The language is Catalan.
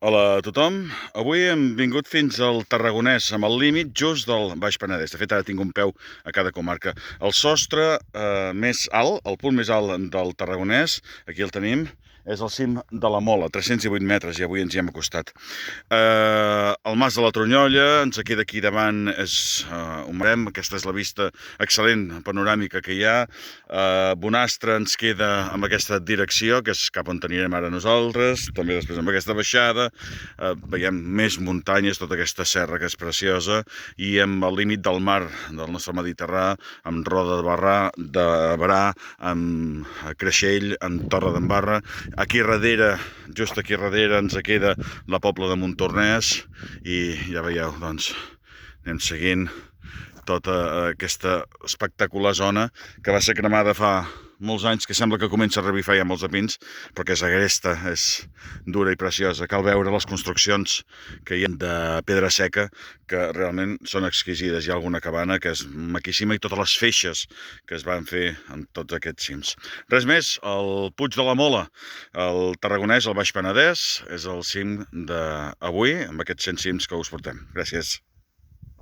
Hola a tothom. Avui hem vingut fins al Tarragonès, amb el límit just del Baix Penedès. De fet, ara tinc un peu a cada comarca. El sostre més alt, el punt més alt del Tarragonès, aquí el tenim, és el cim de la Mola, 308 metres, i avui ens hi hem acostat. El Mas de la Tronyolla, ens queda aquí davant, ho mirem, aquesta és la vista excel·lent panoràmica que hi ha. Bonastre ens queda amb aquesta direcció, que és cap on anirem ara nosaltres, també després amb aquesta baixada. Veiem més muntanyes, tota aquesta serra que és preciosa, i amb el límit del mar del nostre Mediterrani, amb Roda de Barà, amb Creixell, amb Torre d'en Barra. Aquí darrere, just aquí darrere, ens queda la Pobla de Montornès, i ja veieu, doncs, anem seguint tota aquesta espectacular zona que va ser cremada fa molts anys, que sembla que comença a revifar ja molts de pins, però que és agresta, és dura i preciosa. Cal veure les construccions que hi ha de pedra seca, que realment són exquisides. Hi ha alguna cabana que és maquíssima, i totes les feixes que es van fer en tots aquests cims. Res més, el Puig de la Mola, el Tarragonès, el Baix Penedès, és el cim d'avui, amb aquests 100 cims que us portem. Gràcies.